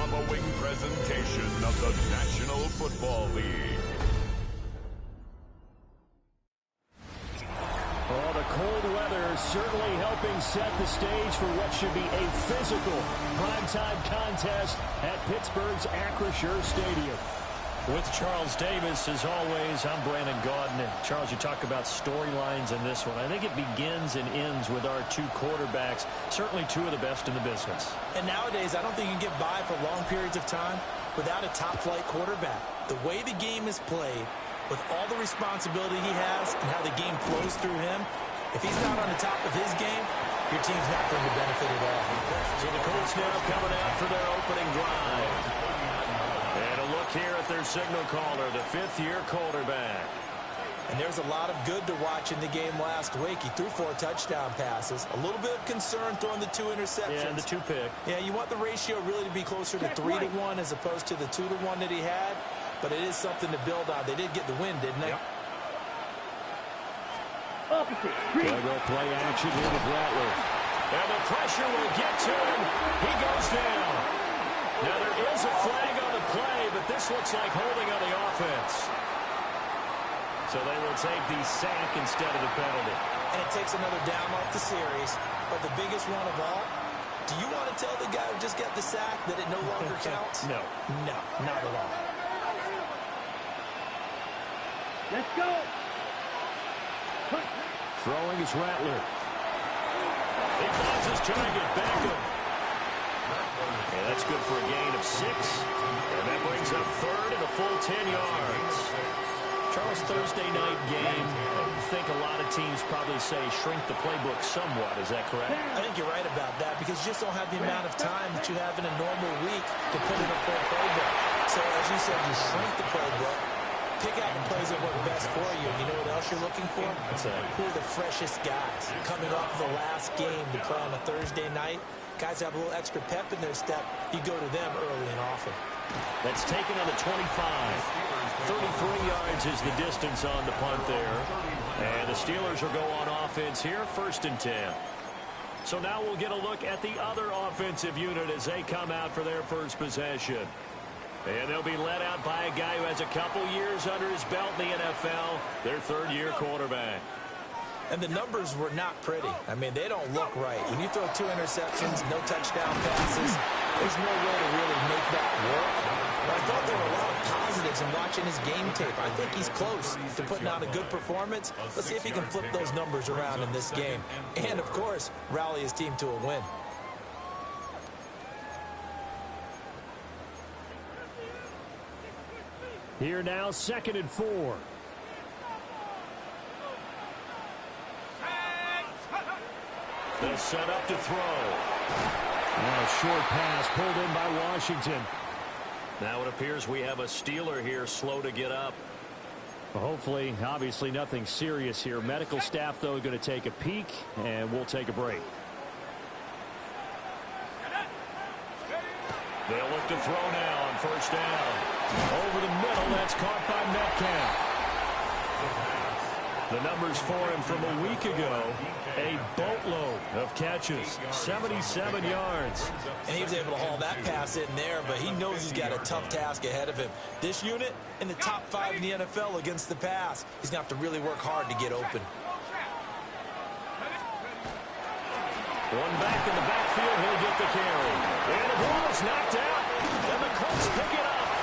following presentation of the National Football League. Well, the cold weather certainly helping set the stage for what should be a physical primetime contest at Pittsburgh's Acrisure Stadium. With Charles Davis, as always, I'm Brandon Gaudin. And Charles, you talk about storylines in this one. I think it begins and ends with our two quarterbacks, certainly two of the best in the business. And nowadays, I don't think you can get by for long periods of time without a top-flight quarterback. The way the game is played, with all the responsibility he has and how the game flows through him, if he's not on the top of his game, your team's not going to benefit at all. So the Colts now coming out for their opening drive. And a look here at their signal caller, the fifth-year quarterback. And there's a lot of good to watch in the game last week. He threw 4 touchdown passes. A little bit of concern throwing the 2 interceptions. Yeah, and the 2 pick. Yeah, you want the ratio really to be closer to 3-to-1 as opposed to the 2-to-1 that he had. But it is something to build on. They did get the win, didn't they? Yep. They'll play action here with Rattler. And the pressure will get to him. He goes down. Now there is a flag on the play, but this looks like holding on the offense. So they will take the sack instead of the penalty. And it takes another down off the series. But the biggest one of all, do you want to tell the guy who just got the sack that it no longer counts? No. No, not at all. Let's go. Throwing is Rattler. He finds his target, Beckham. And that's good for a gain of 6. And that brings up third and a full 10 yards. Charles, Thursday night game, I think a lot of teams probably say shrink the playbook somewhat. Is that correct? I think you're right about that because you just don't have the amount of time that you have in a normal week to put in a full playbook. So as you said, you shrink the playbook. Pick out the plays that work best for you. And you know what else you're looking for? Who are the freshest guys coming off the last game to play on a Thursday night? Guys have a little extra pep in their step. You go to them early and often. That's taken on the 25. 33 yards is the distance on the punt there. And the Steelers will go on offense here, 1st and 10. So now we'll get a look at the other offensive unit as they come out for their first possession. And they'll be led out by a guy who has a couple years under his belt in the NFL, their 3rd-year quarterback. And the numbers were not pretty. I mean, they don't look right. When you throw 2 interceptions, no touchdown passes, there's no way to really make that work. But I thought there were a lot of positives in watching his game tape. I think he's close to putting out a good performance. Let's see if he can flip those numbers around in this game. And, of course, rally his team to a win. Here now, 2nd and 4. They'll set up to throw. And a short pass pulled in by Washington. Now it appears we have a Steeler here slow to get up. Well, hopefully, obviously nothing serious here. Medical staff, though, going to take a peek, and we'll take a break. They'll look to throw now on 1st down. Over the middle, that's caught by Metcalf. The numbers for him from a week ago, a boatload of catches, 77 yards. And he was able to haul that pass in there, but he knows he's got a tough task ahead of him. This unit in the top 5 in the NFL against the pass. He's going to have to really work hard to get open. One back in the backfield, he'll get the carry. And the ball is knocked out, and the Colts pick it up.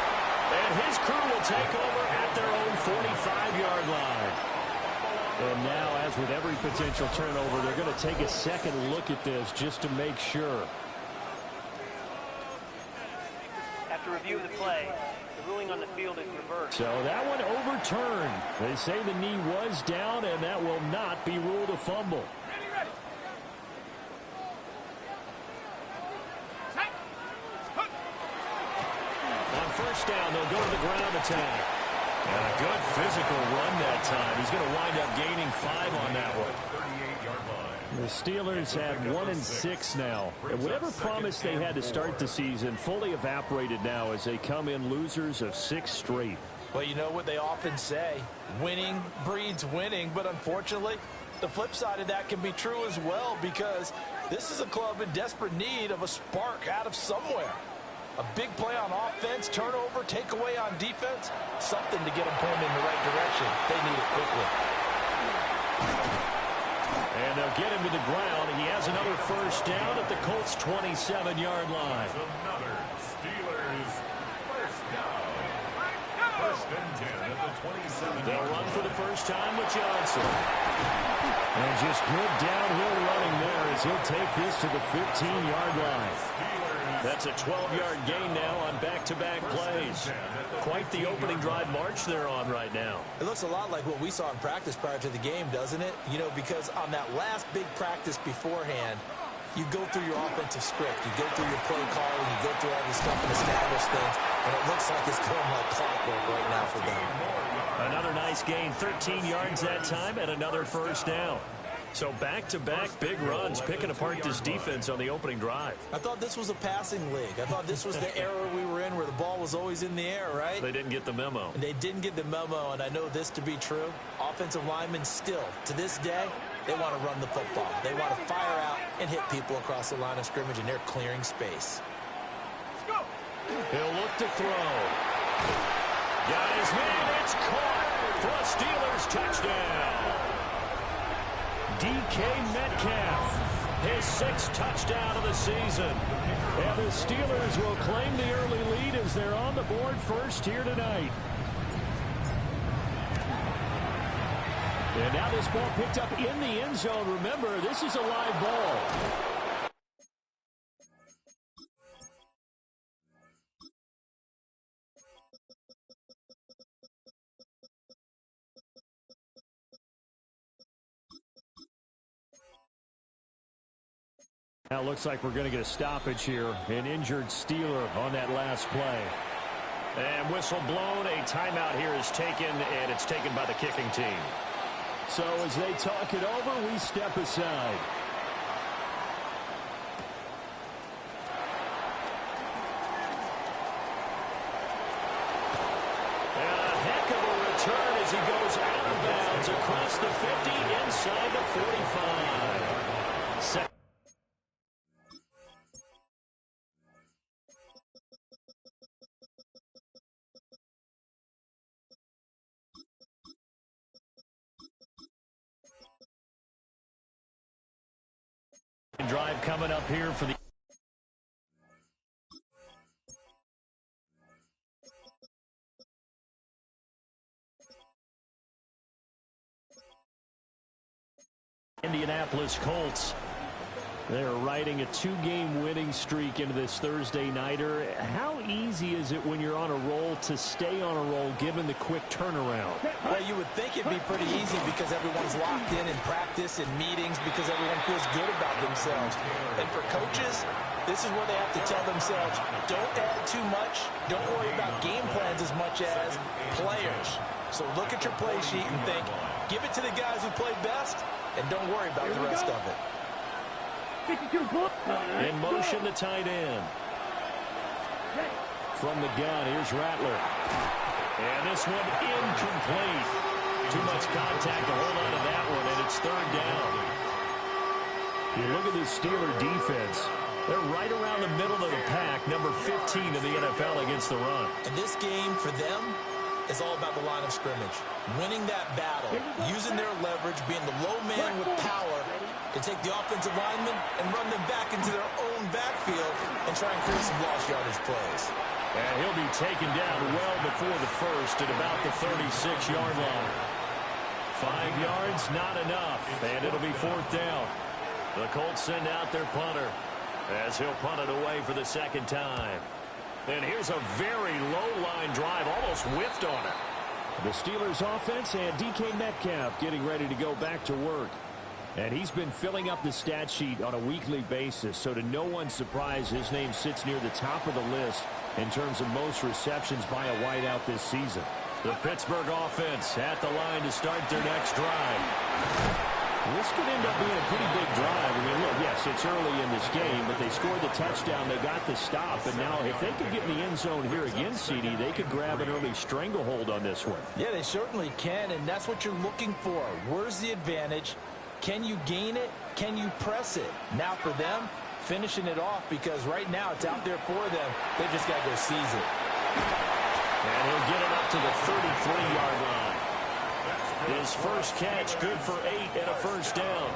And his crew will take over at their own 45-yard line. And now, as with every potential turnover, they're going to take a second look at this just to make sure. After review of the play, the ruling on the field is reversed. So that one overturned. They say the knee was down, and that will not be ruled a fumble. On 1st down, they'll go to the ground attack. And a good physical run that time. He's going to wind up gaining 5 on that one. The Steelers have 1-6 now. And whatever promise they had to start the season fully evaporated now as they come in losers of 6 straight. Well, you know what they often say, winning breeds winning, but unfortunately, the flip side of that can be true as well because this is a club in desperate need of a spark out of somewhere. A big play on offense, turnover, takeaway on defense, something to get them pointed in the right direction. They need it quickly. And they'll get him to the ground. He has another first down at the Colts' 27-yard line. Another Steelers first down. First and 10 at the 27. They'll run for the first time with Johnson. And just good downhill running there as he'll take this to the 15-yard line. That's a 12-yard gain now on back-to-back plays. Quite the opening drive march they're on right now. It looks a lot like what we saw in practice prior to the game, doesn't it? You know, because on that last big practice beforehand, you go through your offensive script, you go through your play calling, you go through all this stuff and establish things, and it looks like it's going like clockwork right now for them. Another nice gain, 13 yards that time, and another first down. So back-to-back big runs, picking apart this defense on the opening drive. I thought this was a passing league. I thought this was the era we were in where the ball was always in the air, right? They didn't get the memo. And they didn't get the memo, and I know this to be true. Offensive linemen still, to this day, they want to run the football. They want to fire out and hit people across the line of scrimmage, and they're clearing space. Let's go. He'll look to throw. Got his man. It's caught for a Steelers touchdown. DK Metcalf, his 6th touchdown of the season. And the Steelers will claim the early lead as they're on the board first here tonight. And now this ball picked up in the end zone. Remember, this is a live ball. Now it looks like we're going to get a stoppage here. An injured Steeler on that last play. And whistle blown. A timeout here is taken, and it's taken by the kicking team. So as they talk it over, we step aside. And a heck of a return as he goes out of bounds across the 50, inside the 45. Second. Drive coming up here for the Indianapolis Colts. They're riding a 2-game winning streak into this Thursday nighter. How easy is it when you're on a roll to stay on a roll given the quick turnaround? Well, you would think it'd be pretty easy because everyone's locked in practice and meetings because everyone feels good about themselves. And for coaches, this is where they have to tell themselves, don't add too much. Don't worry about game plans as much as players. So look at your play sheet and think, give it to the guys who play best, and don't worry about the rest of it. In motion, the tight end. From the gun, here's Rattler. And this one incomplete. Too much contact to hold on to that one, and it's 3rd down. You look at this Steeler defense. They're right around the middle of the pack, number 15 in the NFL against the run. And this game, for them, is all about the line of scrimmage. Winning that battle, using their leverage, being the low man with power to take the offensive linemen and run them back into their own backfield and try and create some lost yardage plays. And he'll be taken down well before the first at about the 36-yard line. 5 yards, not enough, and it'll be 4th down. The Colts send out their punter as he'll punt it away for the 2nd time. And here's a very low-line drive, almost whiffed on it. The Steelers offense and DK Metcalf getting ready to go back to work. And he's been filling up the stat sheet on a weekly basis, so to no one's surprise, his name sits near the top of the list in terms of most receptions by a wideout this season. The Pittsburgh offense at the line to start their next drive. This could end up being a pretty big drive. I mean, look, yes, it's early in this game, but they scored the touchdown. They got the stop, and now if they could get in the end zone here again, CD, they could grab an early stranglehold on this one. Yeah, they certainly can, and that's what you're looking for. Where's the advantage? Can you gain it? Can you press it? Now for them, finishing it off, because right now it's out there for them. They just got to go seize it. And he'll get it up to the 33-yard line. His first catch, good for 8 and a first down.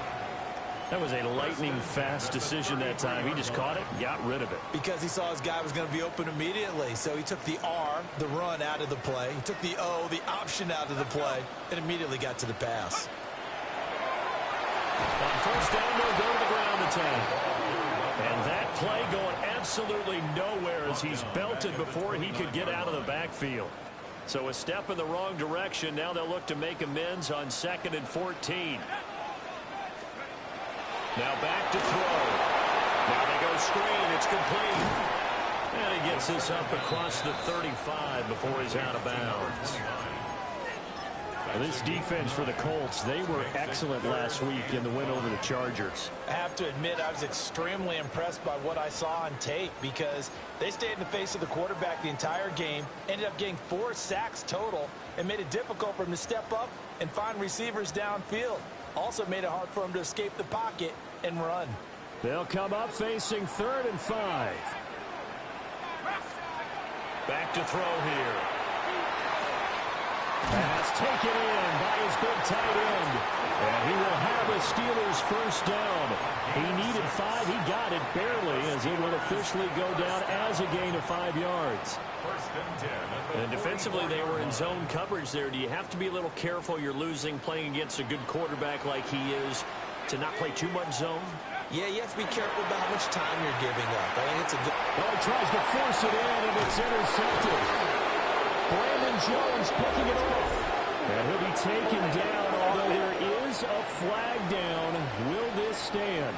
That was a lightning-fast decision that time. He just caught it and got rid of it. Because he saw his guy was going to be open immediately. So he took the R, the run, out of the play. He took the O, the option, out of the play, and immediately got to the pass. On first down, they'll go to the ground attack. And that play going absolutely nowhere as he's belted before he could get out of the backfield. So a step in the wrong direction. Now they'll look to make amends on 2nd and 14. Now back to throw. Now they go screen. It's complete. And he gets this up across the 35 before he's out of bounds. This defense for the Colts, they were excellent last week in the win over the Chargers. I have to admit, I was extremely impressed by what I saw on tape, because they stayed in the face of the quarterback the entire game, ended up getting 4 sacks total, and made it difficult for him to step up and find receivers downfield. Also made it hard for him to escape the pocket and run. They'll come up facing 3rd and 5. Back to throw here. Pass taken in by his big tight end. And he will have the Steelers first down. He needed 5. He got it barely, as it will officially go down as a gain of 5 yards. And defensively, they were in zone coverage there. Do you have to be a little careful? You're losing playing against a good quarterback like he is, to not play too much zone? Yeah, you have to be careful about how much time you're giving up. I think it's a good... Well, he tries to force it in, and it's intercepted. Brandon Jones picking it off. And he'll be taken down, although there is a flag down. Will this stand?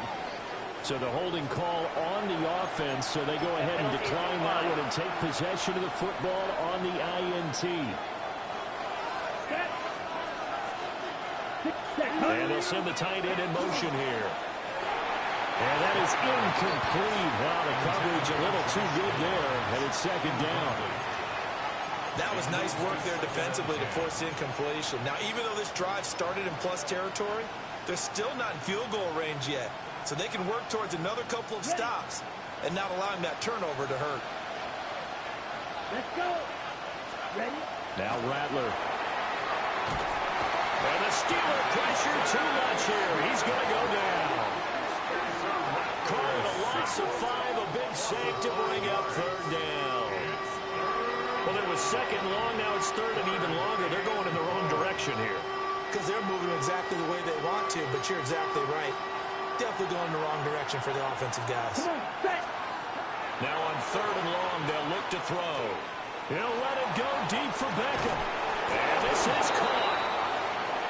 So the holding call on the offense, so they go ahead and decline that one and take possession of the football on the INT. And they'll send the tight end in motion here. And that is incomplete. Wow, the coverage a little too good there, and it's 2nd down. That was nice work there defensively to force incompletion. Now, even though this drive started in plus territory, they're still not in field goal range yet. So they can work towards another couple of stops and not allowing that turnover to hurt. Let's go. Ready? Now Rattler. And the Steeler pressure too much here. He's going to go down. Call it a loss of 5, a big save to bring up 3rd down. Well, it was 2nd long, now it's 3rd and even longer. They're going in the wrong direction here. Because they're moving exactly the way they want to, but you're exactly right. Definitely going in the wrong direction for the offensive guys. Now on 3rd and long, they'll look to throw. He'll let it go deep for Beckham. And this is caught.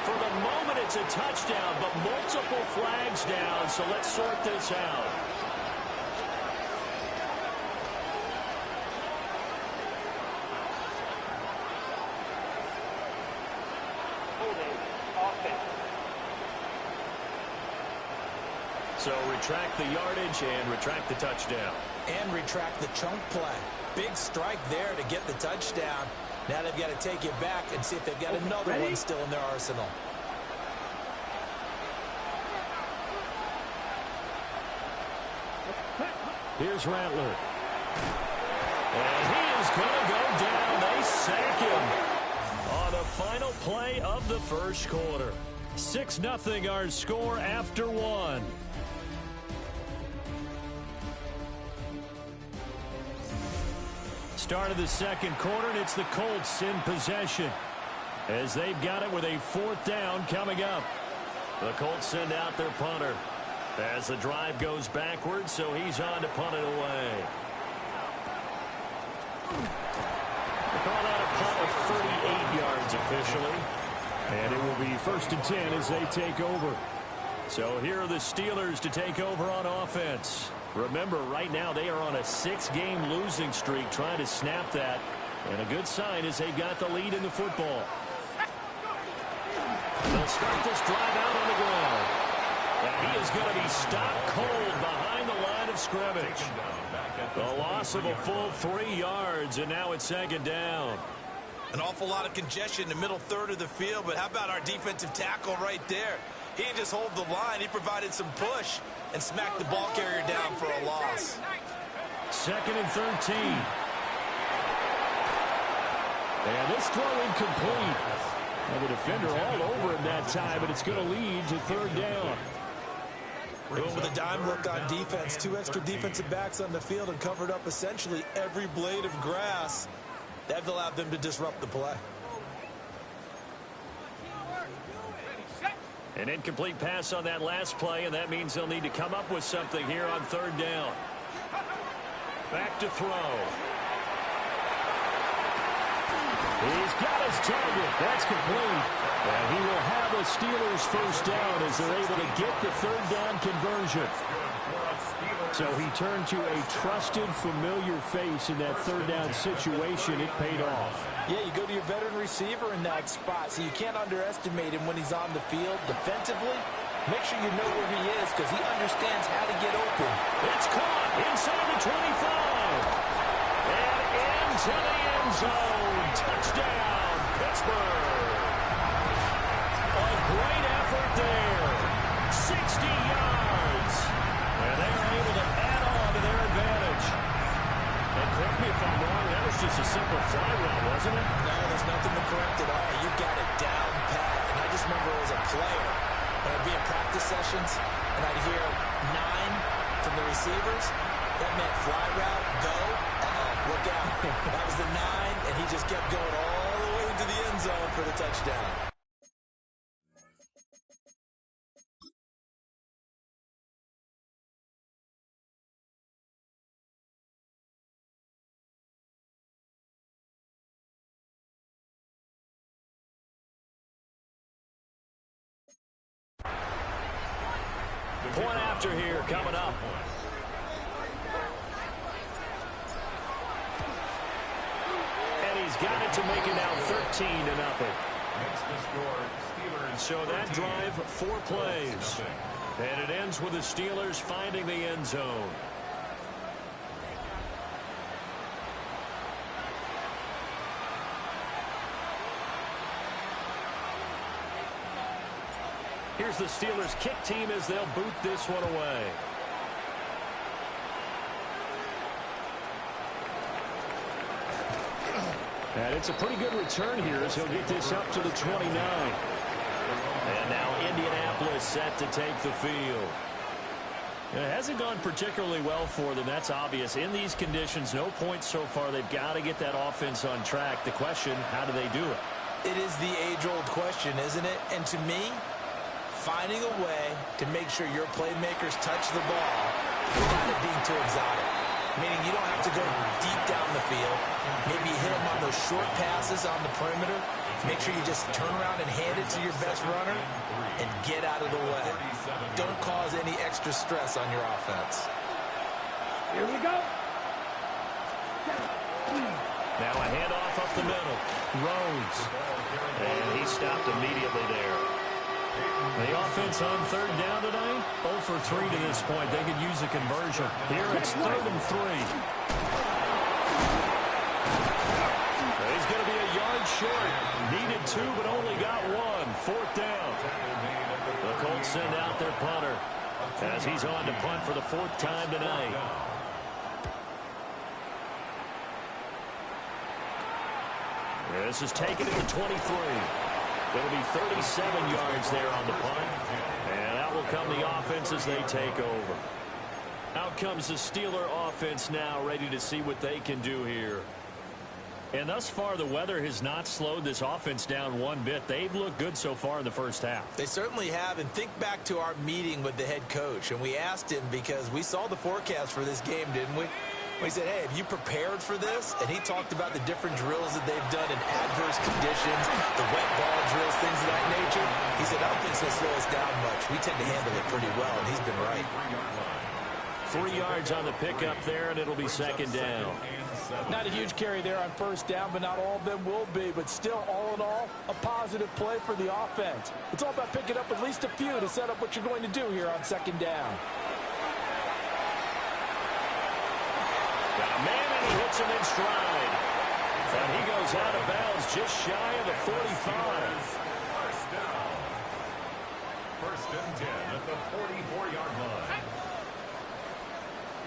For the moment, it's a touchdown, but multiple flags down, so let's sort this out. So retract the yardage and retract the touchdown. And retract the chunk play. Big strike there to get the touchdown. Now they've got to take it back and see if they've got another one still in their arsenal. Here's Rattler. And he is going to go down. They sack him on the final play of the first quarter. 6-0 our score after 1. Start of the 2nd quarter, and it's the Colts in possession as they've got it with a 4th down coming up. The Colts send out their punter as the drive goes backwards, so he's on to punt it away. They call that a punt of 38 yards officially, and it will be 1st and 10 as they take over. So here are the Steelers to take over on offense. Remember, right now they are on a 6-game losing streak, trying to snap that. And a good sign is they've got the lead in the football. They'll start this drive out on the ground. And he is going to be stopped cold behind the line of scrimmage. The loss of a full 3 yards, and now it's 2nd down. An awful lot of congestion in the middle 3rd of the field, but how about our defensive tackle right there? He didn't just hold the line. He provided some push and smacked the ball carrier down for a loss. 2nd and 13. And this throw incomplete. Now the defender all over him that time, but it's going to lead to 3rd down. Going with a dime look on defense. 2 extra defensive backs on the field and covered up essentially every blade of grass. That allowed them to disrupt the play. An incomplete pass on that last play, and that means they'll need to come up with something here on 3rd down. Back to throw. He's got his target. That's complete. And he will have a Steelers 1st down as they're able to get the 3rd down conversion. So he turned to a trusted, familiar face in that 3rd down situation. It paid off. Yeah, you go to your veteran receiver in that spot, so you can't underestimate him when he's on the field defensively. Make sure you know where he is because he understands how to get open. It's caught inside the 25. And into the end zone. Touchdown, Pittsburgh. A great effort there. 60 yards. And they are able to add on to their advantage. And correct me if I'm wrong, that was just a simple fly route, wasn't it? No, there's nothing to correct at all. You've got it down pat. And I just remember as a player, when I'd be in practice sessions, and I'd hear 9 from the receivers, that meant fly route, go, look out. That was the 9, and he just kept going all the way into the end zone for the touchdown. Point after here coming up. And he's got it to make it now 13-0. So that drive, 4 plays. And it ends with the Steelers finding the end zone. Here's the Steelers kick team as they'll boot this one away. And it's a pretty good return here as he'll get this up to the 29. And now Indianapolis set to take the field. It hasn't gone particularly well for them. That's obvious. In these conditions, no points so far. They've got to get that offense on track. The question, how do they do it? It is the age-old question, isn't it? And to me, finding a way to make sure your playmakers touch the ball without it being too exotic. Meaning you don't have to go deep down the field. Maybe hit them on those short passes on the perimeter. Make sure you just turn around and hand it to your best runner and get out of the way. Don't cause any extra stress on your offense. Here we go. Now a handoff up the middle. Rose. And he stopped immediately there. The offense on 3rd down tonight, 0 for 3 to this point. They could use a conversion. Here it's 3rd and 3. He's going to be a yard short. Needed 2, but only got 1. 4th down. The Colts send out their punter as he's on to punt for the 4th time tonight. This is taken at the 23. It'll be 37 yards there on the punt. And that will come the offense as they take over. Out comes the Steeler offense now, ready to see what they can do here. And thus far, the weather has not slowed this offense down one bit. They've looked good so far in the first half. They certainly have. And think back to our meeting with the head coach. And we asked him because we saw the forecast for this game, didn't we? We said, hey, have you prepared for this? And he talked about the different drills that they've done in adverse conditions, the wet ball drills, things of that nature. He said, I don't think it's going to slow us down much. We tend to handle it pretty well, and he's been right. 3 yards on the pickup there, and it'll be 2nd down. Not a huge carry there on 1st down, but not all of them will be. But still, all in all, a positive play for the offense. It's all about picking up at least a few to set up what you're going to do here on 2nd down. Got a man, and he hits him in stride. And he goes out of bounds just shy of the 45. First and 10 at the 44-yard line.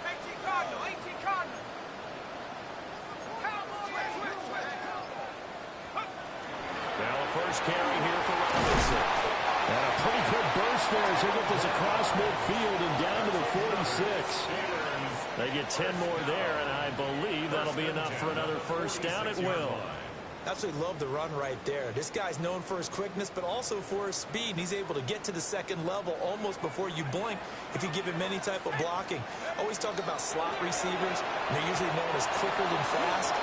18 Cardinal, 18 Cardinal. Now a first carry here for Robinson. And a pretty good burst there as they get this across midfield and down to the 46. They get 10 more there, and I believe that'll be enough for another first down at will. Absolutely love the run right there. This guy's known for his quickness, but also for his speed. He's able to get to the second level almost before you blink if you give him any type of blocking. Always talk about slot receivers, and they're usually known as quicker than fast.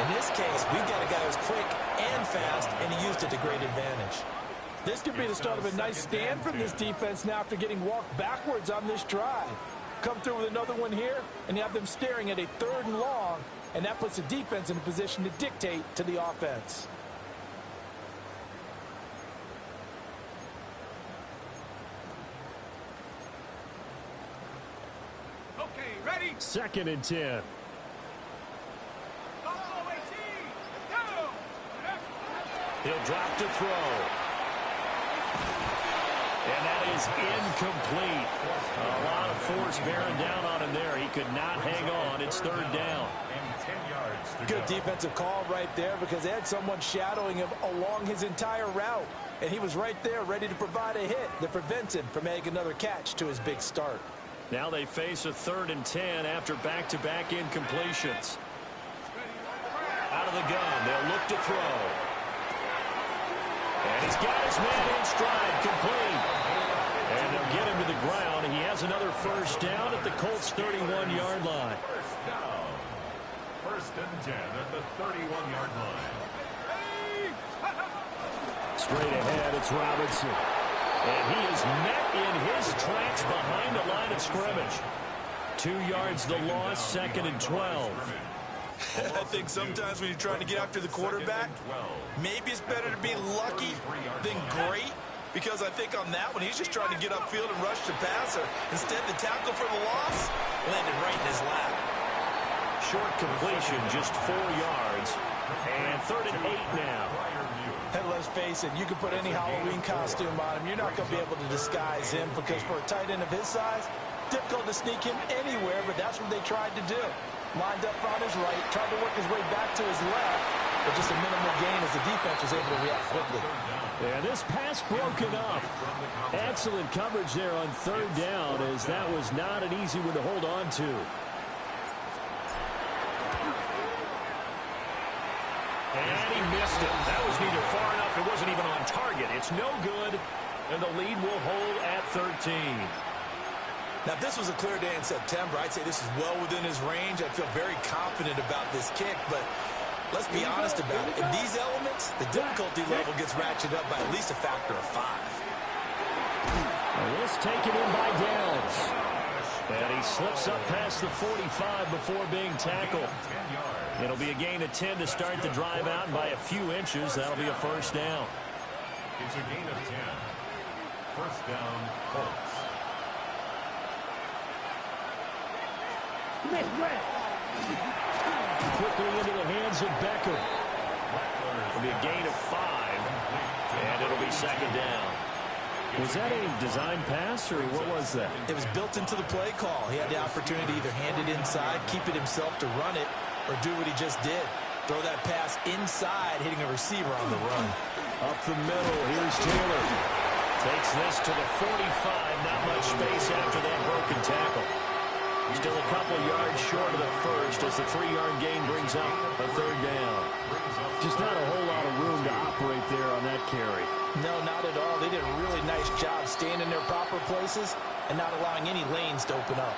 In this case, we've got a guy who's quick and fast, and he used it to great advantage. This could be the start of a nice stand from this defense now after getting walked backwards on this drive. Come through with another one here, and you have them staring at a 3rd and long, and that puts the defense in a position to dictate to the offense. Okay, ready? 2nd and 10. He'll drop to throw. And that is incomplete. A lot of force bearing down on him there. He could not hang on. It's 3rd down. Good defensive call right there because they had someone shadowing him along his entire route. And he was right there ready to provide a hit that prevents him from making another catch to his big start. Now they face a 3rd and 10 after back-to-back incompletions. Out of the gun, they'll look to throw. And he's got his man in stride, complete. And they'll get him to the ground. He has another first down at the Colts' 31-yard line. First down. First and 10 at the 31-yard line. Straight ahead, it's Robinson. And he is met in his tracks behind the line of scrimmage. 2 yards the loss, 2nd and 12. I think sometimes when you're trying to get after the quarterback, maybe it's better to be lucky than great, because I think on that one, he's just trying to get upfield and rush the passer. Instead, the tackle for the loss landed right in his lap. Short completion, just 4 yards. And 3rd and 8 now. And let's face it, you can put any Halloween costume on him. You're not going to be able to disguise him because for a tight end of his size, difficult to sneak him anywhere, but that's what they tried to do. Lined up on his right, tried to work his way back to his left, but just a minimal gain as the defense was able to react quickly. Yeah, this pass broken up. Excellent coverage there on 3rd down, as that was not an easy one to hold on to. And he missed it. That was neither far enough. It wasn't even on target. It's no good, and the lead will hold at 13. Now, if this was a clear day in September, I'd say this is well within his range. I'd feel very confident about this kick, but let's be honest about it. In these elements, the difficulty level gets ratcheted up by at least a factor of 5. And this taken in by Downs. And he slips up past the 45 before being tackled. It'll be a gain of 10 to start the drive out, and by a few inches, that'll be a first down. It's a gain of 10. First down, Colts. Quickly into the hands of Beckham. It'll be a gain of 5, and it'll be 2nd down. Was that a design pass, or what was that? It was built into the play call. He had the opportunity to either hand it inside, keep it himself to run it, or do what he just did. Throw that pass inside, hitting a receiver on the run. Up the middle, here's Taylor. Takes this to the 45, not much space after that broken tackle. Still a couple yards short of the first as the 3-yard gain brings up a 3rd down. Just not a whole lot of room to operate there on that carry. No, not at all. They did a really nice job staying in their proper places and not allowing any lanes to open up.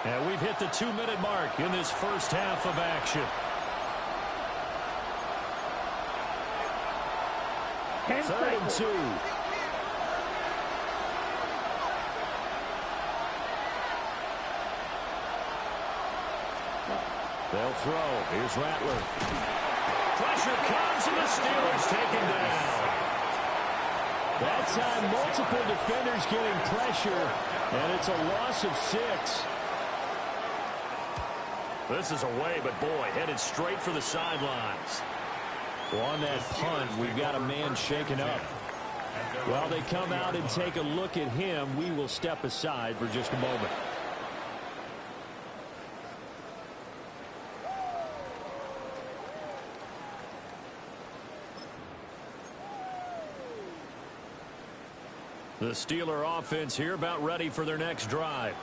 And we've hit the 2-minute mark in this first half of action. 3rd and 2. They'll throw. Here's Rattler. Pressure comes, and the Steelers take him down. That time, multiple defenders getting pressure, and it's a loss of 6. This is away, but boy, headed straight for the sidelines. Well, on that punt, we've got a man shaken up. While they come out and take a look at him, we will step aside for just a moment. The Steeler offense here about ready for their next drive.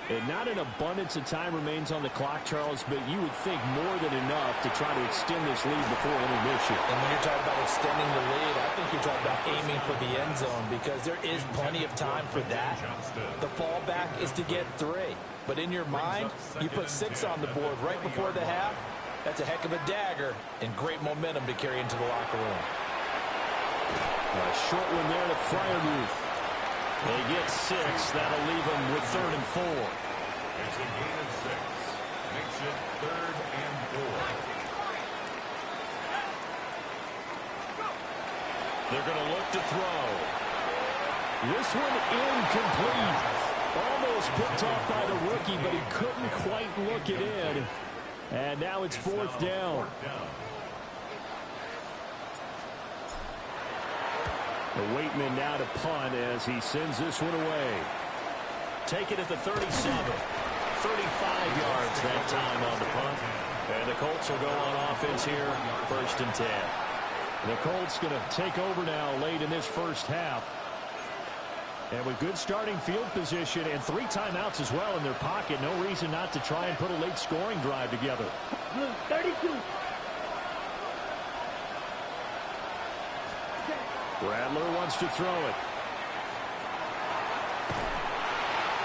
And not an abundance of time remains on the clock, Charles, but you would think more than enough to try to extend this lead before intermission. And when you're talking about extending the lead, I think you're talking about aiming for the end zone because there is plenty of time for that. The fallback is to get 3. But in your mind, you put 6 on the board right before the half. That's a heck of a dagger and great momentum to carry into the locker room. A short one there to Fryermuth. They get 6. That'll leave them with 3rd and 4. It's a gain of 6. Makes it 3rd and 4. They're going to look to throw. This one incomplete. Almost picked off by the rookie, but he couldn't quite look it in. And now it's 4th down. The Waitman now to punt as he sends this one away. Take it at the 37. 35 yards that time on the punt. And the Colts will go on offense here, 1st and 10. The Colts going to take over now late in this first half. And with good starting field position and 3 timeouts as well in their pocket, no reason not to try and put a late scoring drive together. 32. Rattler wants to throw it.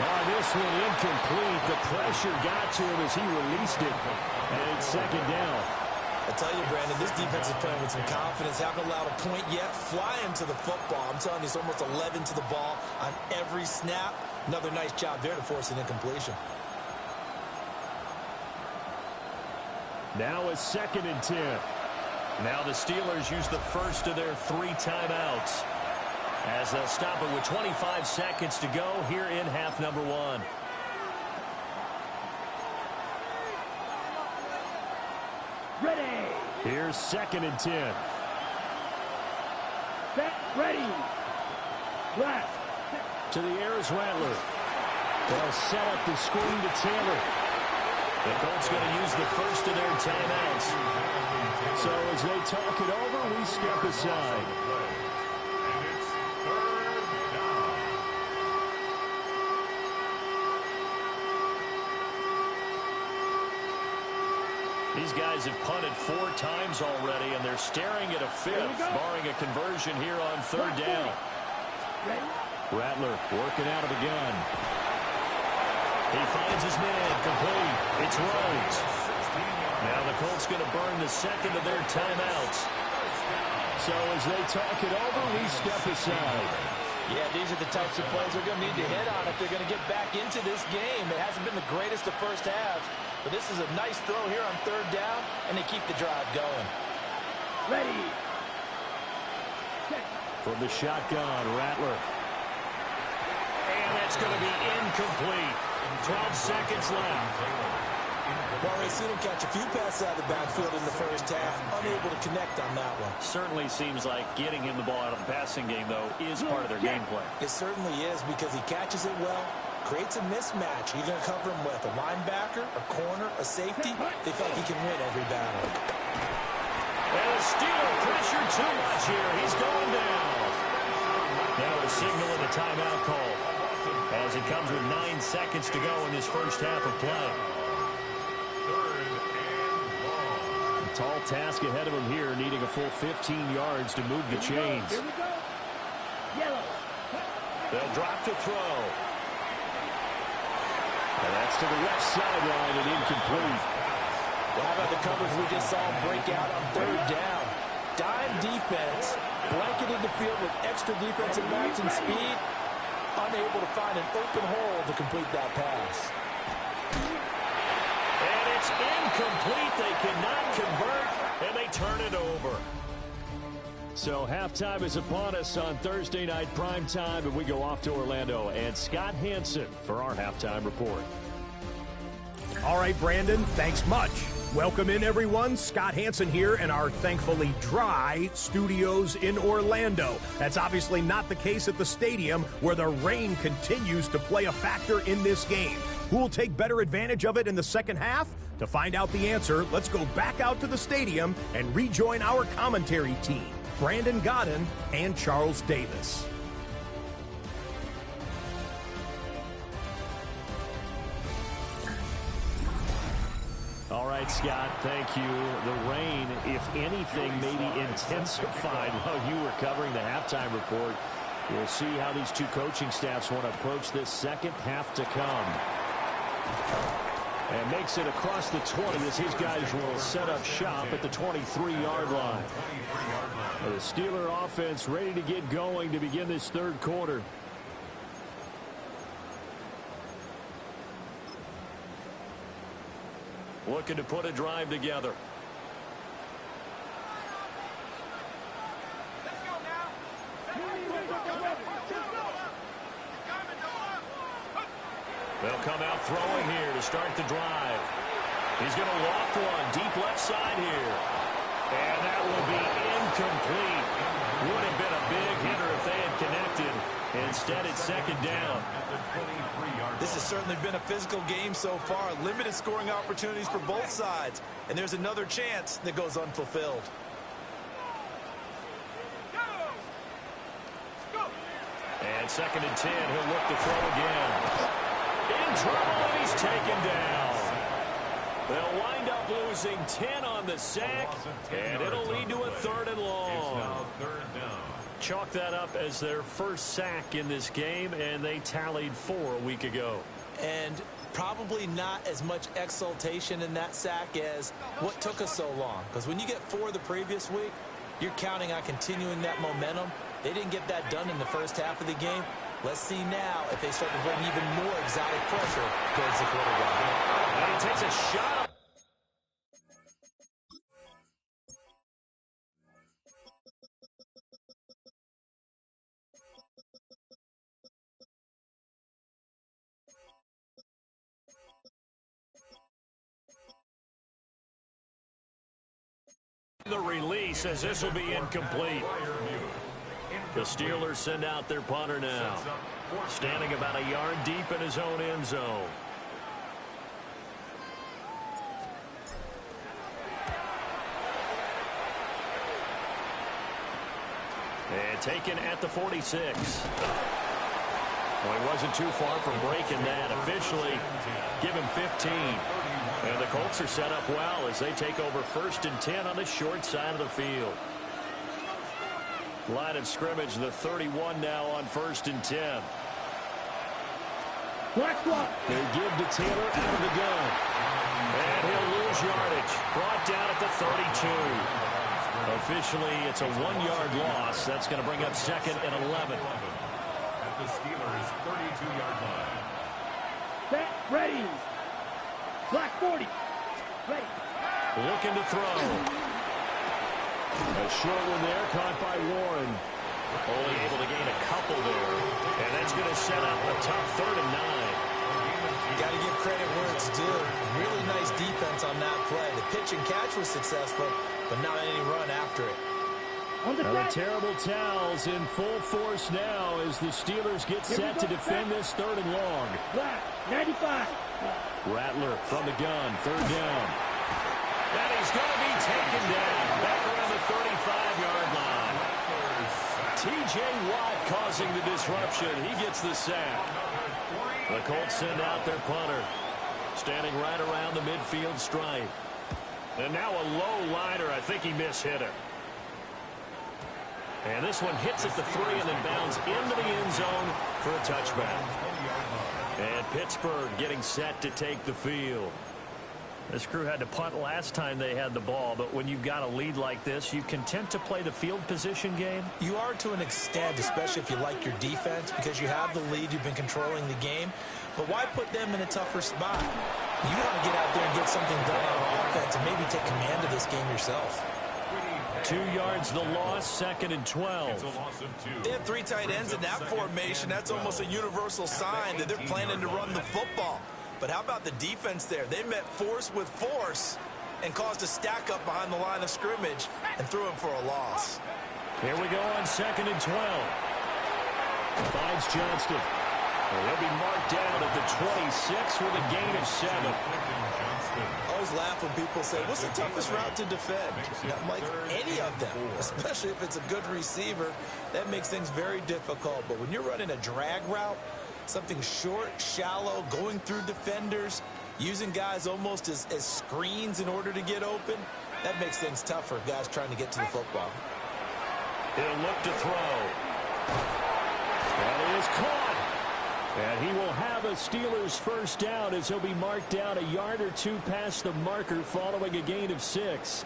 Oh, this one incomplete. The pressure got to him as he released it. And it's 2nd down. I tell you, Brandon, this defense is playing with some confidence. Haven't allowed a point yet. Flying to the football. I'm telling you, it's almost 11 to the ball on every snap. Another nice job there to force an incompletion. Now a 2nd and 10. Now the Steelers use the first of their 3 timeouts as they'll stop it with 25 seconds to go here in half number 1. Ready. Here's 2nd and 10. Set. Ready. Blast. To the air is Rattler. They'll set up the screen to Taylor. The Colts going to use the first of their timeouts. So as they talk it over, we step aside. And it's 3rd down. These guys have punted 4 times already, and they're staring at a 5th, barring a conversion here on 3rd down. Rattler working out of the gun. He finds his man, complete. It's Rhodes. Now the Colts going to burn the 2nd of their timeouts. So as they talk it over, we step aside. Yeah, these are the types of plays they're going to need to hit on if they're going to get back into this game. It hasn't been the greatest of first halves, but this is a nice throw here on 3rd down, and they keep the drive going. Ready. From the shotgun, Rattler. And that's going to be incomplete. 12 seconds left. Well, they've seen him catch a few passes out of the backfield in the first half, unable to connect on that one. Certainly seems like getting him the ball out of the passing game, though, is part of their game plan. It certainly is because he catches it well, creates a mismatch. You're going to cover him with a linebacker, a corner, a safety. They feel like he can win every battle. And the Steeler pressure too much here. He's going down. Now a signal in the timeout call as it comes with 9 seconds to go in this first half of play. Tall task ahead of him here, needing a full 15 yards to move the chains. Here we go. Yellow. They'll drop to throw. And that's to the left sideline and incomplete. Well, how about the coverage we just saw him break out on 3rd down? Dime defense, blanketed the field with extra defensive backs and speed, unable to find an open hole to complete that pass. And it's incomplete. They cannot convert, and they turn it over. So halftime is upon us on Thursday night primetime, and we go off to Orlando. And Scott Hansen for our halftime report. All right, Brandon, thanks much. Welcome in, everyone. Scott Hansen here in our thankfully dry studios in Orlando. That's obviously not the case at the stadium, where the rain continues to play a factor in this game. Who will take better advantage of it in the second half? To find out the answer, let's go back out to the stadium and rejoin our commentary team, Brandon Godden and Charles Davis. All right, Scott, thank you. The rain, if anything, maybe intensified while you were covering the halftime report. We'll see how these two coaching staffs want to approach this second half to come. And makes it across the 20 as his guys will set up shop at the 23-yard line. The Steeler offense ready to get going to begin this third quarter. Looking to put a drive together. Let's go now. They'll come out throwing here to start the drive. He's going to loft one deep left side here. And that will be incomplete. Would have been a big hitter if they had connected. Instead, it's second down. This has certainly been a physical game so far. Limited scoring opportunities for both sides. And there's another chance that goes unfulfilled. And second and 10, he'll look to throw again. In trouble, and he's taken down. They'll wind up losing 10 on the sack, and it'll lead to a third and long. Chalk that up as their first sack in this game, and they tallied 4 a week ago. And probably not as much exultation in that sack as what took us so long. Because when you get 4 the previous week, you're counting on continuing that momentum. They didn't get that done in the first half of the game. Let's see now if they start to bring even more exotic pressure towards the quarterback. And he takes a shot. The release as this will be incomplete. The Steelers send out their punter now. Standing about a yard deep in his own end zone. And taken at the 46. Well, he wasn't too far from breaking that. Officially, give him 15. And the Colts are set up well as they take over 1st and 10 on the short side of the field. Line of scrimmage, the 31 now on 1st and 10. They give to Taylor out of the gun. And he'll lose yardage. Brought down at the 32. Officially, it's a 1-yard loss. That's going to bring up 2nd and 11. At the Steelers' 32-yard line. Set, ready. Black 40. Ready. Looking to throw. A short one there, caught by Warren. Only able to gain a couple there. And that's going to set up a tough 3rd and 9. Got to give credit where it's due. Really nice defense on that play. The pitch and catch was successful, but not any run after it. The terrible towels in full force now as the Steelers get set to defend this 3rd and long. Black 95. Rattler from the gun, 3rd down. And he's going to be taken down back around the 35-yard line. T.J. Watt causing the disruption. He gets the sack. The Colts send out their punter, standing right around the midfield stripe. And now a low liner. I think he mishit it. And this one hits at the 3 and then bounds into the end zone for a touchback. And Pittsburgh getting set to take the field. This crew had to punt last time they had the ball, but when you've got a lead like this, you content to play the field position game? You are to an extent, especially if you like your defense, because you have the lead, you've been controlling the game. But why put them in a tougher spot? You want to get out there and get something done on offense and maybe take command of this game yourself. 2 yards the loss, 2nd and 12. They have 3 tight ends in that formation. That's almost a universal sign that they're planning to run the football. But how about the defense there? They met force with force, and caused a stack up behind the line of scrimmage and threw him for a loss. Here we go on 2nd and 12. Finds Johnston. He'll be marked down at the 26 with a gain of 7. I always laugh when people say, what's the toughest route to defend? I'm like, any of them, especially if it's a good receiver. That makes things very difficult. But when you're running a drag route, something short, shallow, going through defenders, using guys almost as screens in order to get open, that makes things tough for guys trying to get to the football. He'll look to throw. That is caught. And he will have a Steelers first down as he'll be marked down a yard or two past the marker following a gain of 6.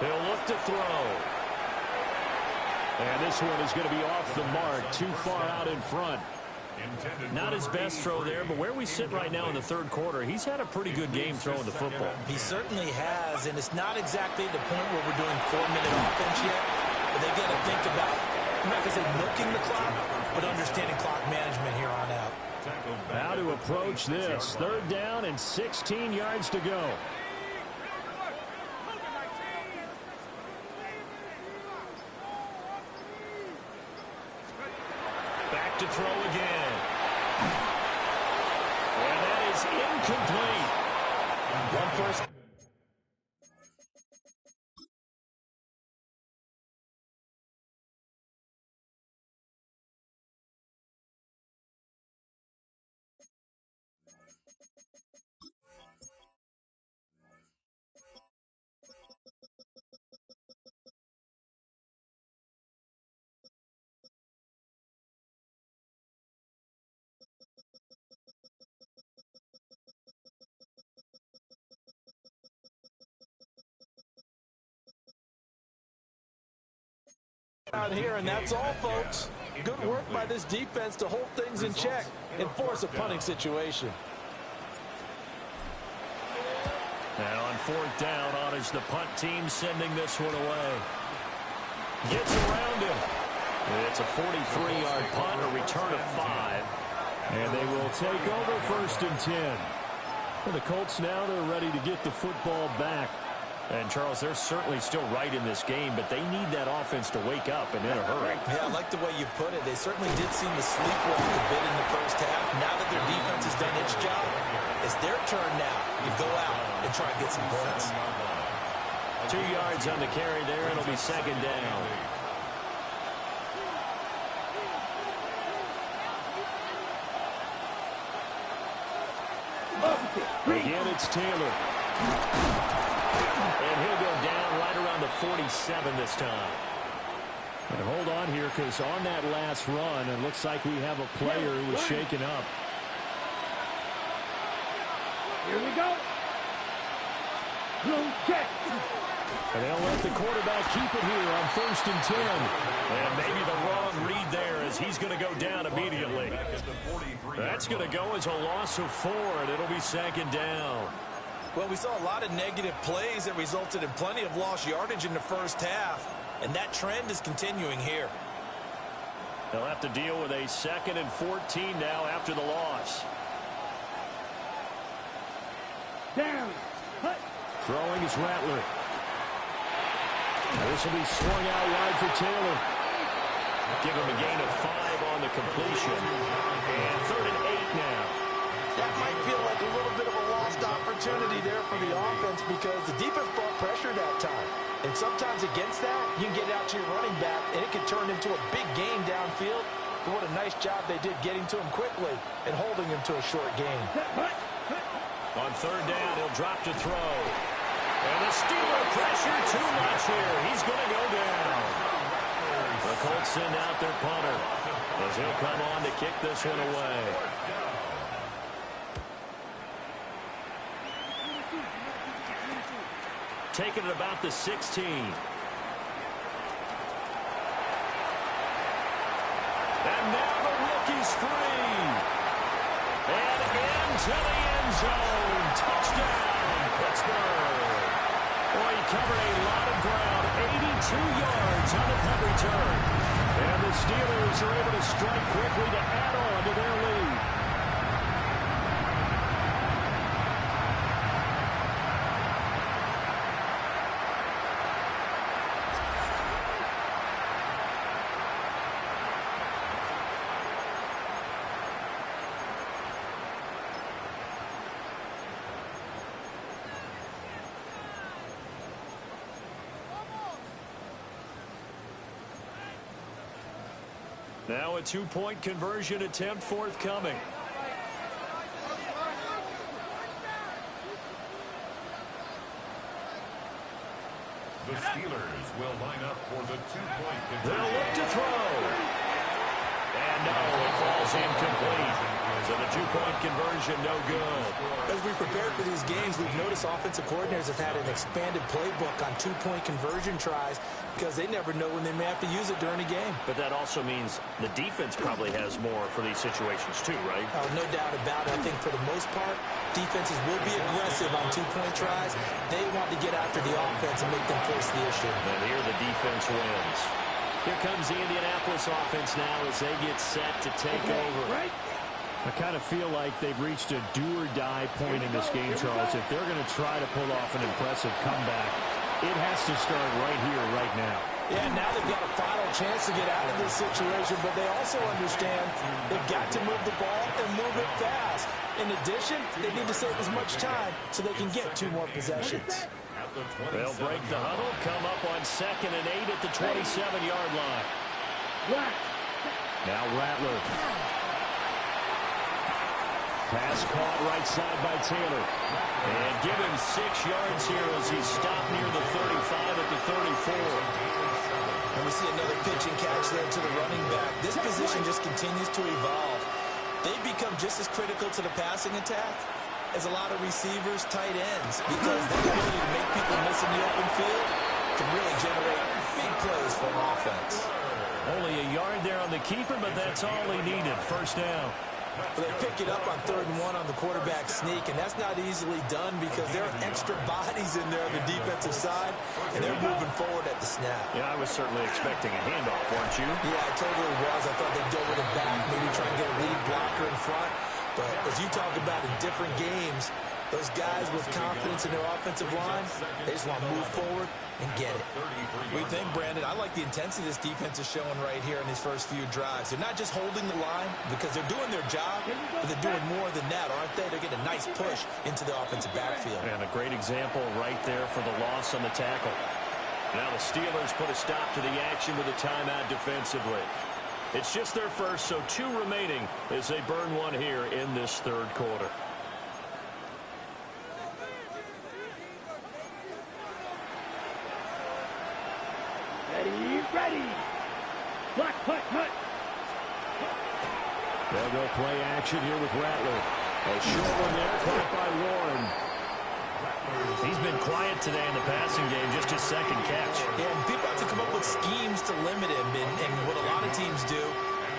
He'll look to throw. And this one is going to be off the mark, too far out in front. Not his best throw there, but where we sit right now in the 3rd quarter, he's had a pretty good game throwing the football. He certainly has, and it's not exactly the point where we're doing 4-minute offense yet, but they got to think about, I'm not going to say milking the clock, but understanding clock management here on out. How to approach this. 3rd down and 16 yards to go. Back to throw again. And that is incomplete. One first. Out here, and that's all, folks. Good work by this defense to hold things in check and force a punting situation. And on 4th down, on is the punt team sending this one away. Gets around him. It's a 43-yard punt, a return of 5. And they will take over 1st and 10. For the Colts now, they're ready to get the football back. And, Charles, they're certainly still right in this game, but they need that offense to wake up and in a hurry. Yeah, I like the way you put it. They certainly did seem to sleepwalk a bit in the first half. Now that their defense has done its job, it's their turn now. You go out and try and get some points. 2 yards on the carry there. It'll be 2nd down. Again, it's Taylor. And he'll go down right around the 47 this time. And hold on here, because on that last run, it looks like we have a player who was shaken up. Here we go. Blue check. And they'll let the quarterback keep it here on 1st and 10. And maybe the wrong read there, as he's going to go down immediately. That's going to go as a loss of 4, and it'll be 2nd down. Well, we saw a lot of negative plays that resulted in plenty of lost yardage in the first half, and that trend is continuing here. They'll have to deal with a 2nd and 14 now after the loss. Down. Hut. Throwing is Rattler. This will be swung out wide for Taylor. Give him a gain of 5 on the completion. And 3rd and 8 now. That might feel like a little bit of a lost opportunity there for the offense, because the defense brought pressure that time. And sometimes against that, you can get out to your running back, and it can turn into a big gain downfield. But what a nice job they did getting to him quickly and holding him to a short gain. On 3rd down, he'll drop to throw. And the Steeler pressure too much here. He's going to go down. The Colts send out their punter as he'll come on to kick this one away. Taking it about the 16. And now the rookie's free. And into the end zone. Touchdown, Pittsburgh. Boy, he covered a lot of ground. 82 yards on the punt return. And the Steelers are able to strike quickly to add on to their lead. Now a two-point conversion attempt forthcoming. The Steelers will line up for the two-point conversion. They'll look to throw. And no, it falls incomplete. So the two-point conversion, no good. As we prepare for these games, we've noticed offensive coordinators have had an expanded playbook on two-point conversion tries because they never know when they may have to use it during a game. But that also means the defense probably has more for these situations too, right? No doubt about it. I think for the most part, defenses will be aggressive on two-point tries. They want to get after the offense and make them force the issue. And here the defense wins. Here comes the Indianapolis offense now as they get set to take over. I kind of feel like they've reached a do-or-die point in this game, Charles. If they're going to try to pull off an impressive comeback, it has to start right here, right now. Yeah, now they've got a final chance to get out of this situation, but they also understand they've got to move the ball and move it fast. In addition, they need to save as much time so they can get 2 more possessions. They'll break the huddle, come up on 2nd and 8 at the 27-yard line. Now Rattler. Pass caught right side by Taylor. And give him 6 yards here as he stopped near the 35 at the 34. And we see another pitch and catch there to the running back. This position just continues to evolve. They become just as critical to the passing attack as a lot of receivers, tight ends, because their ability to make people miss in the open field can really generate big plays for an offense. Only a yard there on the keeper, but that's all he needed. First down. Well, they pick it up on 3rd and 1 on the quarterback sneak, and that's not easily done because there are extra bodies in there on the defensive side, and they're moving forward at the snap. Yeah, I was certainly expecting a handoff, weren't you? Yeah, I totally was. I thought they'd go with a back, maybe try and get a lead blocker in front. But as you talk about in different games, those guys with confidence in their offensive line, they just want to move forward and get it. We think, Brandon, I like the intensity this defense is showing right here in these first few drives. They're not just holding the line because they're doing their job, but they're doing more than that, aren't they? They're getting a nice push into the offensive backfield. And a great example right there for the loss on the tackle. Now the Steelers put a stop to the action with a timeout defensively. It's just their first, so 2 remaining as they burn one here in this 3rd quarter. Ready. Block, hut. They'll go play action here with Rattler. A short one there, caught by Warren. He's been quiet today in the passing game, just his 2nd catch. Yeah, and people have to come up with schemes to limit him, and what a lot of teams do,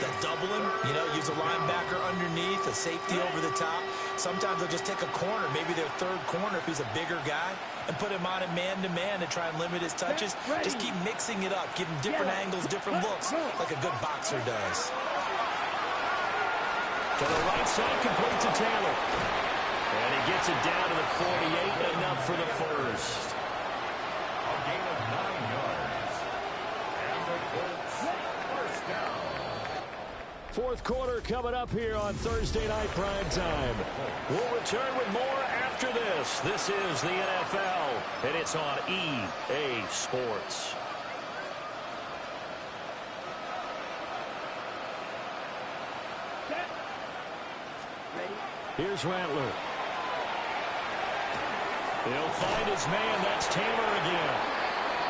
they'll double him, use a linebacker underneath, a safety over the top. Sometimes they'll just take a corner, maybe their 3rd corner if he's a bigger guy, and put him on a man-to-man to try and limit his touches. Just keep mixing it up, give him different angles, different looks, like a good boxer does. To the right side, complete to Taylor. And he gets it down to the 48, enough for the first. A gain of 9 yards. And the Colts, first down. 4th quarter coming up here on Thursday Night Prime Time. We'll return with more after this. This is the NFL, and it's on EA Sports. Here's Rattler. He'll find his man. That's Taylor again.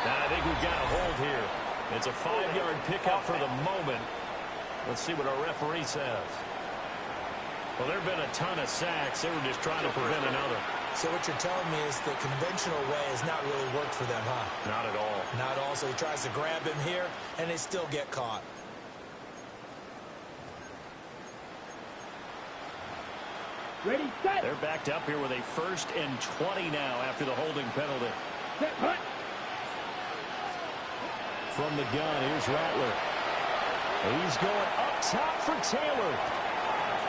Now I think we've got a hold here. It's a 5-yard pickup for the moment. Let's see what our referee says. Well, there have been a ton of sacks. They were just trying to prevent another. So what you're telling me is the conventional way has not really worked for them, huh? Not at all. Not at all. So he tries to grab him here, and they still get caught. Ready, set. They're backed up here with a 1st and 20 now after the holding penalty. Set, hut. From the gun, here's Rattler. He's going up top for Taylor.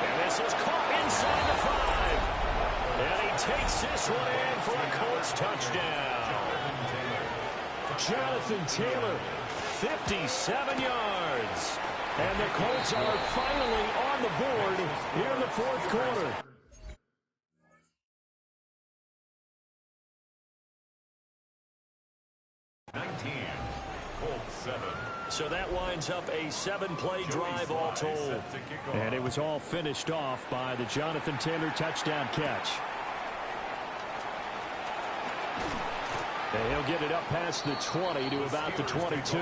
And this is caught inside the 5. And he takes this one in for a Colts touchdown. Jonathan Taylor, 57 yards. And the Colts are finally on the board here in the fourth quarter. Colts 7. So that winds up a 7-play drive all told. And it was all finished off by the Jonathan Taylor touchdown catch. And he'll get it up past the 20 to about the 22.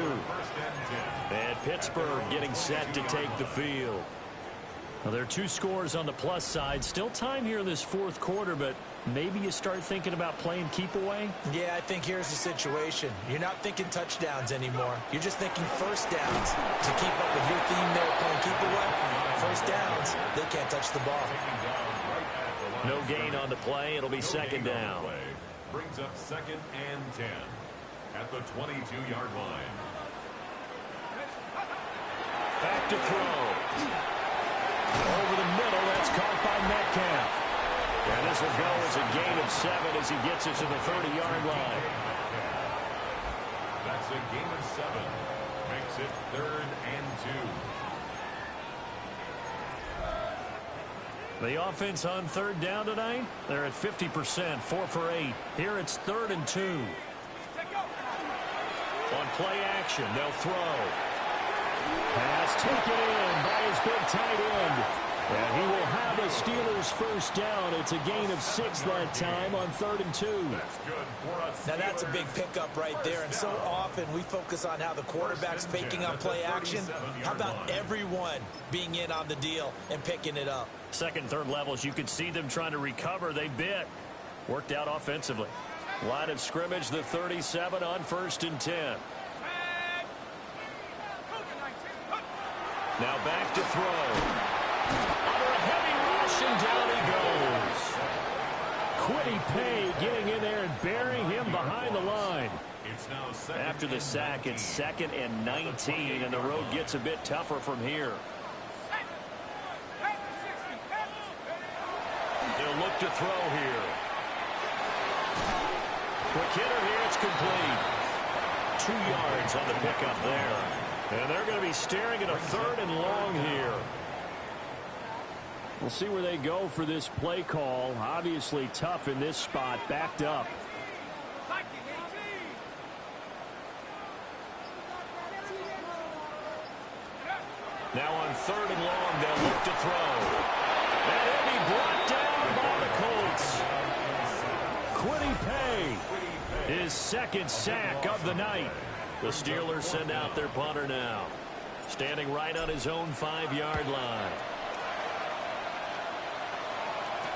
And Pittsburgh getting set to take the field. Well, there are 2 scores on the plus side. Still time here in this fourth quarter, but maybe you start thinking about playing keep away? Yeah, I think here's the situation. You're not thinking touchdowns anymore. You're just thinking first downs. To keep up with your theme there, playing keep away, first downs, they can't touch the ball. No gain on the play. It'll be second down. Brings up 2nd and 10 at the 22-yard line. Back to throw. Over the middle, that's caught by Metcalf. And this will go as a gain of 7 as he gets it to the 30-yard line. That's a gain of 7. Makes it 3rd and 2. The offense on third down tonight, they're at 50%, 4 for 8. Here it's 3rd and 2. On play action, they'll throw. Pass taken in by his big tight end. And he will have the Steelers first down. It's a gain of 6 that time on 3rd and 2. That's good for us. Now that's a big pickup right there. And so often we focus on how the quarterback's faking on play action. How about everyone being in on the deal and picking it up? Second, third levels, you could see them trying to recover. They bit. Worked out offensively. Line of scrimmage, the 37 on 1st and 10. Now back to throw. Under a heavy rush, and down he goes. Quiddy Pay getting in there and burying him behind the line. After the sack, it's 2nd and 19, and the road gets a bit tougher from here. They'll look to throw here. Quick hitter here, it's complete. 2 yards on the pickup there. And they're going to be staring at a 3rd and long here. We'll see where they go for this play call. Obviously tough in this spot, backed up. Now on 3rd and long, they'll look to throw. And he'll be brought down by the Colts. Quiddy Pay, his 2nd sack of the night. The Steelers send out their punter now. Standing right on his own 5-yard line.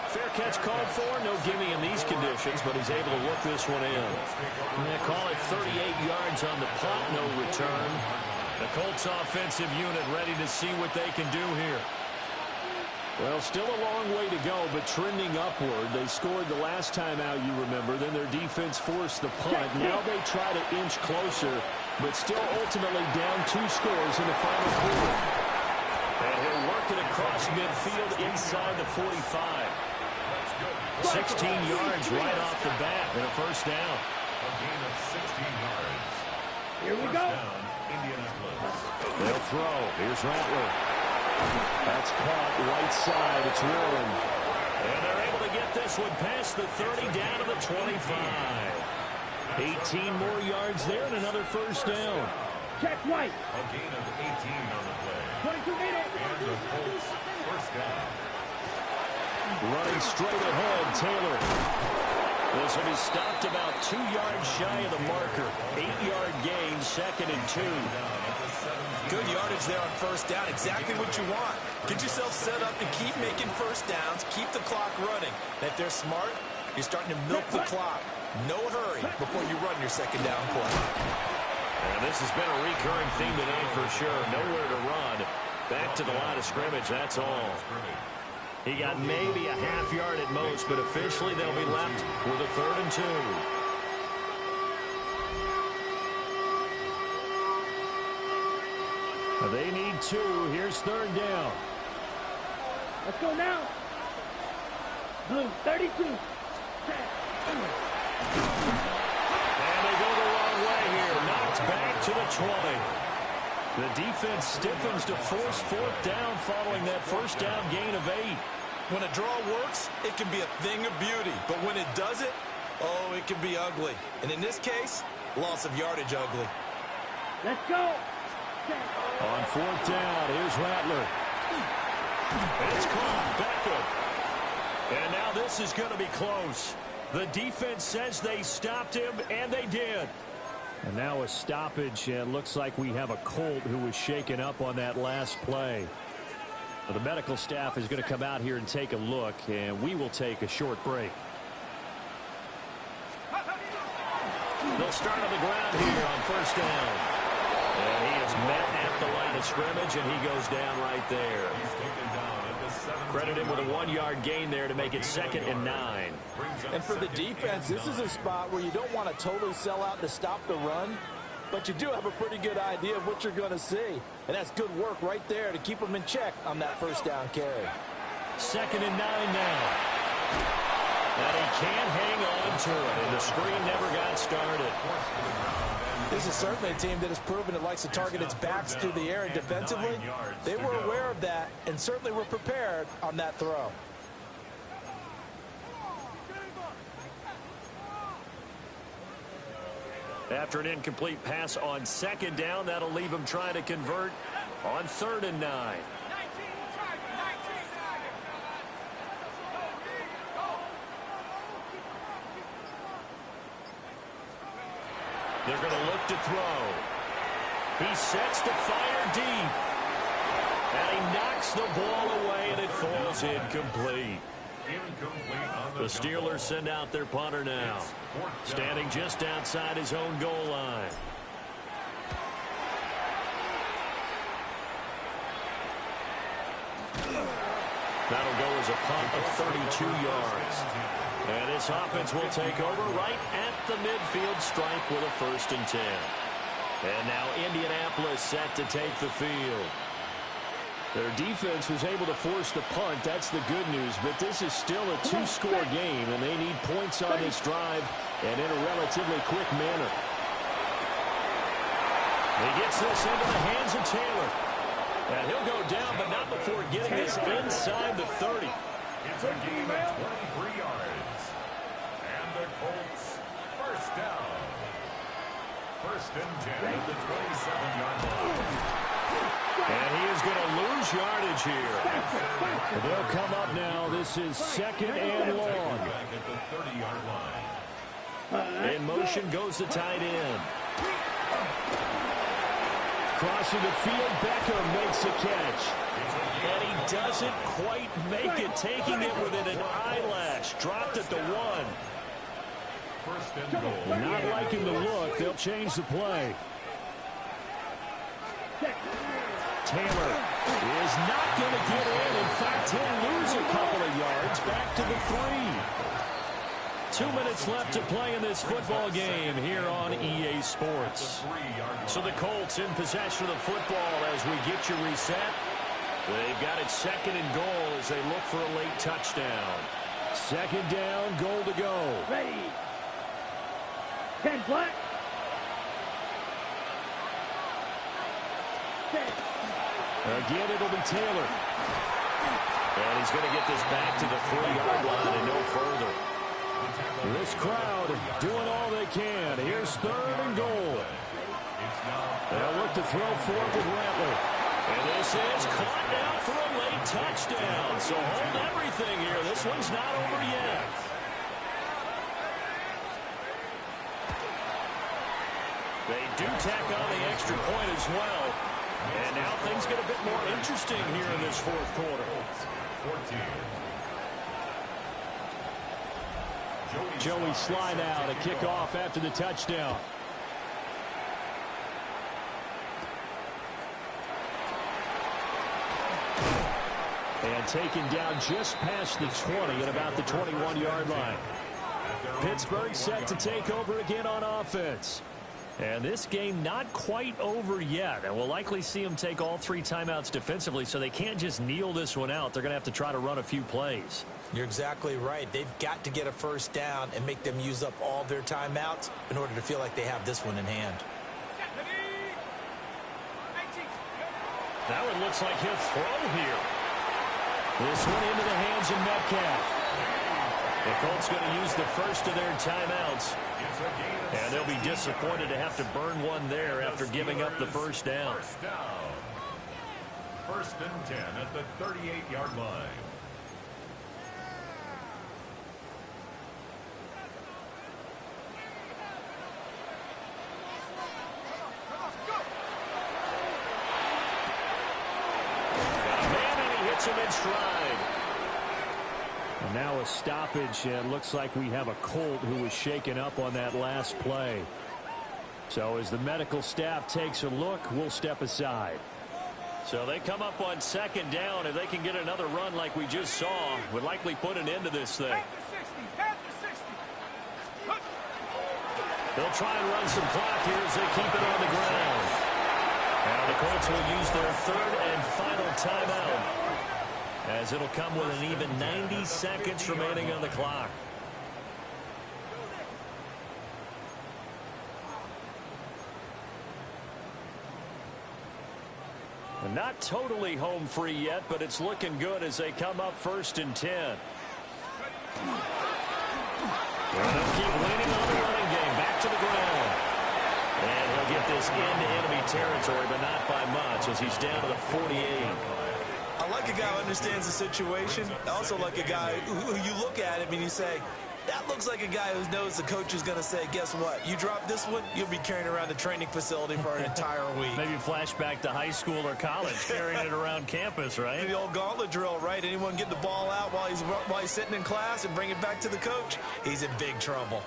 Fair catch called for. No gimme in these conditions, but he's able to work this one in. They call it 38 yards on the punt, no return. The Colts offensive unit ready to see what they can do here. Well, still a long way to go, but trending upward. They scored the last time out, you remember. Then their defense forced the punt. Now they try to inch closer, but still ultimately down 2 scores in the final quarter. And he'll work it across midfield inside the 45. 16 yards right off the bat and a first down. A gain of 16 yards. Here we go. Down, Indianapolis. They'll throw. Here's Rattler. That's caught right side. It's Warren. And they're able to get this one past the 30 down to the 25. 18 more yards there and another first down. Check right. A gain of 18 on the play. 22 meter. And the Colts first down. Running straight ahead, Taylor. This will be stopped about 2 yards shy of the marker. 8-yard gain, 2nd and 2. Good yardage there on first down. Exactly what you want. Get yourself set up to keep making first downs. Keep the clock running. And if they're smart, you're starting to milk the clock. No hurry before you run your second down play. And this has been a recurring theme today for sure. Nowhere to run. Back to the line of scrimmage, that's all. He got maybe a half yard at most, but officially they'll be left with a 3rd and 2. They need 2. Here's 3rd down. Let's go now. Blue, 32. And they go the wrong way here. Knocked back to the 20. The defense stiffens to force 4th down following that first down gain of 8. When a draw works, it can be a thing of beauty. But when it doesn't, oh, it can be ugly. And in this case, loss of yardage ugly. Let's go. On 4th down, here's Rattler. It's caught. Beckham. And now this is going to be close. The defense says they stopped him, and they did. And now a stoppage, and looks like we have a Colt who was shaken up on that last play. Well, the medical staff is going to come out here and take a look, and we will take a short break. They'll start on the ground here on 1st down. And he is met at the line of scrimmage, and he goes down right there. Credit him with a 1-yard gain there to make it 2nd and 9. And for the defense, this is a spot where you don't want to totally sell out to stop the run, but you do have a pretty good idea of what you're going to see. And that's good work right there to keep them in check on that 1st down carry. 2nd and 9 now. And he can't hang on to it, and the screen never got started. This is certainly a team that has proven it likes to target its backs through the air, and defensively, they were aware of that and certainly were prepared on that throw. After an incomplete pass on 2nd down, that'll leave him trying to convert on 3rd and 9. They're going to look to throw. He sets to fire deep. And he knocks the ball away, and it falls incomplete. The Steelers send out their punter now, standing just outside his own goal line. That'll go as a punt of 32 yards. And this offense will take over right at the midfield stripe with a 1st and 10. And now Indianapolis set to take the field. Their defense was able to force the punt. That's the good news. But this is still a 2-score game, and they need points on this drive and in a relatively quick manner. He gets this into the hands of Taylor. And he'll go down, but not before getting this inside the 30. It's a game of 23 yards. And the Colts, 1st down. 1st and 10 at the 27-yard line. And he is going to lose yardage here. They'll come up now. This is 2nd and long. Back at the 30-yard line. In motion goes the tight end. Crossing the field, Beckham makes a catch. And he doesn't quite make it, taking it within an eyelash. Dropped at the 1. 1st and goal. Not liking the look. They'll change the play. Taylor is not going to get in. In fact, he'll lose a couple of yards back to the 3. 2 minutes left to play in this football game here on EA Sports. So the Colts in possession of the football as we get you reset. They've got it 2nd and goal as they look for a late touchdown. 2nd down, goal to go. Ready. 10 black. Again, it'll be Taylor. And he's going to get this back to the 3-yard line and no further. This crowd doing all they can. Here's 3rd and goal. They'll look to throw forward with Rattler. And this is caught now for a late touchdown. So hold everything here. This one's not over yet. They do tack on the extra point as well. And now things get a bit more interesting here in this 4th quarter. 14. Joey slide out, a kickoff after the touchdown. And taken down just past the 20 at about the 21-yard line. Pittsburgh set to take over again on offense. And this game not quite over yet. And we'll likely see them take all 3 timeouts defensively, so they can't just kneel this one out. They're going to have to try to run a few plays. You're exactly right. They've got to get a first down and make them use up all their timeouts in order to feel like they have this one in hand. Now it looks like he'll throw here. This one into the hands of Metcalf. The Colts going to use the first of their timeouts. And they'll be disappointed to have to burn one there after giving up the first down. First and 10 at the 38-yard line. Him in stride. And now a stoppage, and looks like we have a Colt who was shaken up on that last play. So as the medical staff takes a look, we'll step aside. So they come up on second down. If they can get another run like we just saw, would likely put an end to this thing. They'll try and run some clock here as they keep it on the ground. Now the Colts will use their third and final timeout, as it'll come with an even 90 seconds remaining on the clock. And not totally home free yet, but it's looking good as they come up first and 10. And they'll keep leaning on the running game. Back to the ground. And he'll get this into enemy territory, but not by much, as he's down to the 48. I like a guy who understands the situation. I also like a guy who you look at him and you say, that looks like a guy who knows the coach is going to say, guess what? You drop this one, you'll be carrying around the training facility for an entire week. Maybe flashback to high school or college, carrying it around campus, right? The old gauntlet drill, right? Anyone get the ball out while he's sitting in class and bring it back to the coach? He's in big trouble.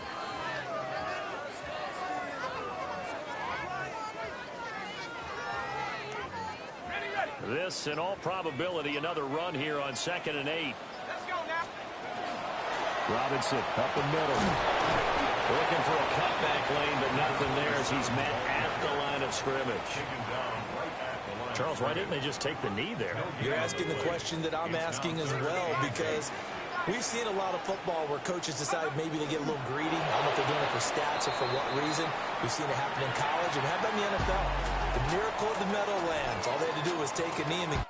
This, in all probability, another run here on 2nd and 8. Let's go now. Robinson up the middle. Looking for a cutback lane, but nothing there as he's met at the line of scrimmage. Charles, why didn't they just take the knee there? You're asking the question that I'm asking as well, because we've seen a lot of football where coaches decide maybe to get a little greedy. I don't know if they're doing it for stats or for what reason. We've seen it happen in college, and how about in the NFL? The miracle of the Meadowlands. All they had to do was take a knee and